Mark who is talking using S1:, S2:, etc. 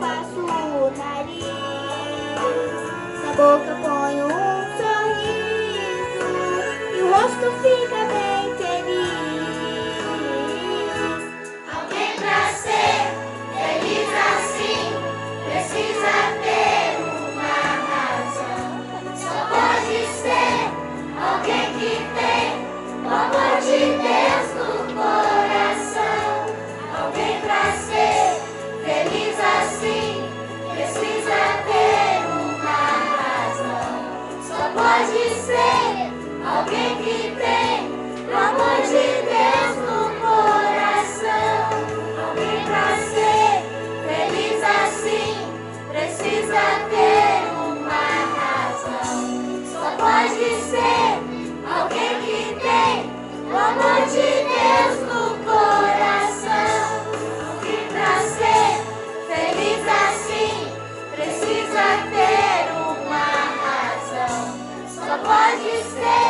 S1: faço o nariz, na boca ponho um sorriso e o rosto fica bem feliz.
S2: Alguém pra ser feliz assim precisa ter uma razão. Só pode ser alguém que tem o amor de Deus no coração. Alguém pra ser feliz assim precisa ter uma razão. Só pode ser alguém que tem o amor de Deus no coração. Alguém pra ser feliz assim precisa ter uma razão. Só pode ser alguém que tem o amor de Deus no coração. Alguém pra ser feliz assim precisa ter uma razão. Só pode ser